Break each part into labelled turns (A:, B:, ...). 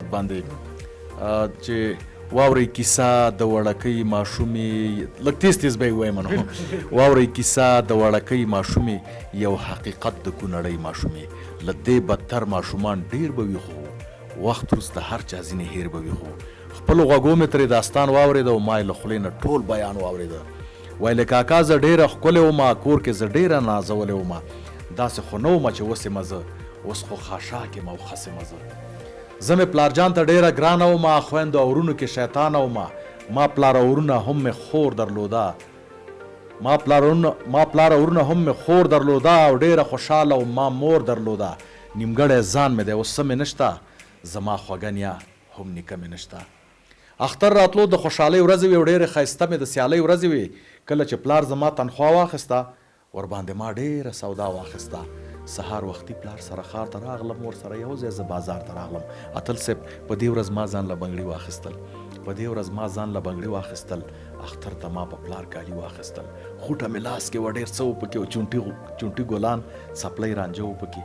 A: صورت باندې چې واورئ کیسه د وړکۍ ماشومې لږ تیز تیز به یې ووایم نو واورئ کیسه د وړکۍ ماشومې یو حقیقت د کونړۍ ماشومې له دې بدتر ماشومان ډېر به وي خو وخت وروسته هر چا ځینې هیر به وي خو خپلو غوږو مې ترې داستان واورېده او ما یې له خولې نه ټول بیان واورېده ویل کاکا زه ډېره ښکلې ومه کور کې زه ډېره نازولې ومه داسې خو نه ومه چې اوس یمه زه اوس خو خاشاک یم او خس یمه زه مې پلارجان ته ډېره ګرانه ومه خویندو او ورونو کې شیطانه ومه ما پلار او ورونه هم مې خور درلوده ما پلار او ورونه هم مې خور درلوده او ډېره خوشحاله او ما مور درلوده نیمګړی ځان مې دی اوس څه مې نشته زما خوږه نیا هم نیکه مې نشته اختر راتلو د خوشحالۍ ورځې وې او ډېرې ښایسته مې د سیالۍ ورځې وې کله چې پلار زما تنخوا واخیسته ورباندې ما ډېره سودا واخیسته سهار وختي پلار سره ښار ته راغلم ورسره یو ځای زه بازار ته راغلم اتل صاحب په دې ورځ ما ځان له بنګړي واخیستل اختر ته ما په پلار کالي واخیستل خوټه مې لاس کې وه ډېر څه و پکې او چونټي ګلان څپلۍ رانجه و پکې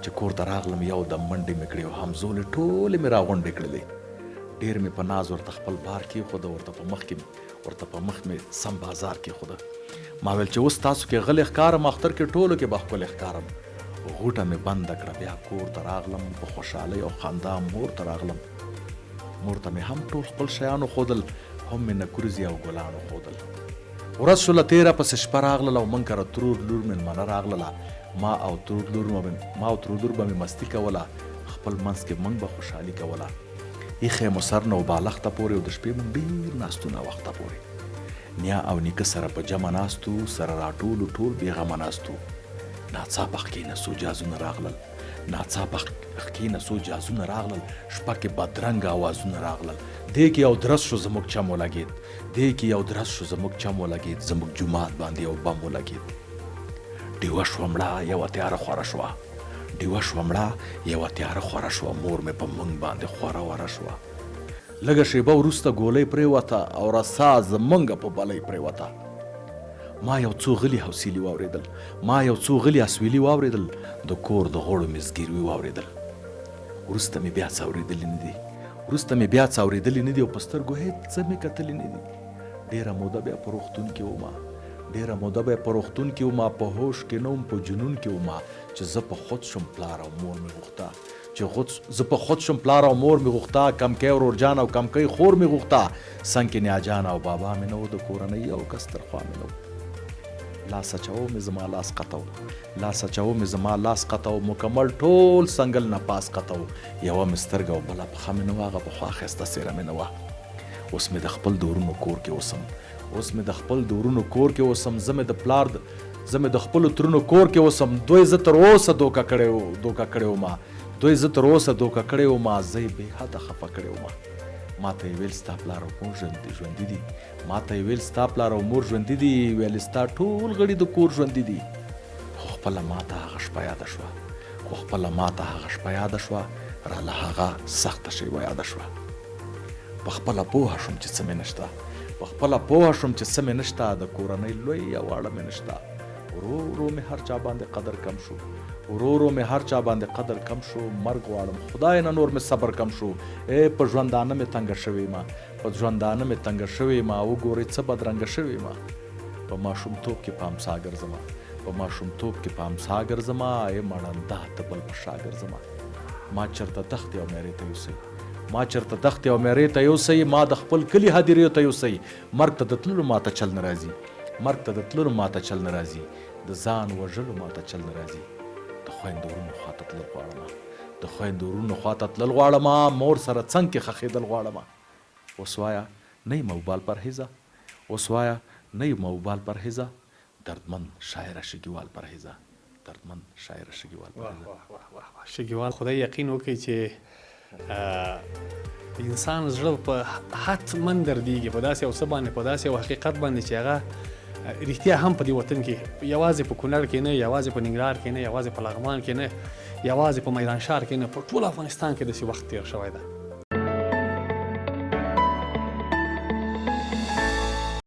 A: چې کور ته راغلم یو دم منډې مې کړې او همزولې ټولې مې راغونډې کړلې ډېر مې په ناز ورته خپل بار کېښوده ورته په مخ مې سم بازار کېښوده ما ویل چې اوس تاسو کې غلې ښکارم اختر کې ټولو کې به ښکلې ښکارم غوټه مې بنده کړه بیا کور ته راغلم په خوشحالۍ او خندا مور ته راغلم مور ته مې هم ټول خپل شیان وښودل هم مې نکریزې او ګلان وښودل ورځ شوله تېره پسې شپه راغلله او موږ کره ترور لور مېلمنه راغلله ما او ترور لور به مې مستي کوله خپل منځ کې موږ به خوشحالي کوله ایخی مو سر نه و بالښته پورې او د شپې مونږ ډېر ناستو ناوخته پورې نیا او نیکه سره په جمع ناستو سره راټولو ټول بېغمه ناستو ناڅاپه ښکېنه څو جازونه راغلل شپه کې بدرنګه اوازونه راغلل دې کې یو درس شو زموږ چم ولګېد زموږ جومات باندې یو بم ولګېد ډیوه شوه مړه یوه تیاره خوره شوه مور مې په موږ باندې خوره وره شوه لږه شیبه وروسته ګولۍ پرېوته او رسا زموږ په بلۍ پرېوته ما یو څو غلي اسویلي واورېدل د کور د غړو مې زګیروي واورېدل وروسته مې بیا څه اورېدلي نه دي او په سترګو هېڅ څه مې کتلي نه دي ډېره موده بیا په روغتون کې ومه په هوش کې نه وم په جنون کې ومه چې زه په خود شم پلار او مور مې غوښته کمکی ورورجان او کمکی خور مې غوښته څنګ کې نیا جان او بابا مې نه و د کورنۍ یو کس ترخوا مې نه و لاس اچوه مې زما لاس قطو مکمل ټول سنګل نه پاس قطو یوه مې سترګه او بله پښه مې نه وه هغه پخوا ښایسته څېره مې نه وه اوس مې د خپل د ورونو کور کې اوسم زه مې د خپلو ترونو کور کې اوسم دوی زه تر اوسه دوکه کړې ومه زه یې بې حده خفه کړې ومه ما ته یې ویل ستا پلار او مور ژوندي دي ویل ستا ټول غړي د کور ژوندي دي خو خپله ما ته هغه شپه یاده شوه راله هغه سخته شیوه یاده شوه په خپله پوهه شوم چې څه مې نشته د کورنۍ لوی او اړه مې نشته ورو مې هر چا باندې قدر کم شو مرګ غواړم خدای نه نور مې صبر کم شو په ژوندانه مې تنګه شوې ما وګورئ څه بدرنګه شوې ما په ماشومتوب کې په امسا ګرځمه مړنده ته بل په شا ګرځمه ما چېرته دښتې او میرې ته یوسئ ما د خپل کلي هدیرې ته یوسئ مرګ ته د تللو ماته چل نه راځي د ځان وژلو ماته چل نه راځي د خویندو ورونو خواته تلل غواړم مور سره څنګ کې خښېدل غواړم اوس وایه نه یم موبال پرهیزه دردمن شاعره شګیوال پرهیزه
B: شګیوال خدای یقین وکړي چې انسان زړه په حتما دردیږي په داسې یو څه باندې په داسې یو حقیقت باندې چې هغه رښتیا هم په دې وطن کې یوازې په کونړ کې نه یوازې په ننګرهار کې نه یوازې په لغمان کې نه یوازې په میدان ښار کې نه په ټول افغانستان کې داسې وخت تېر شوی ده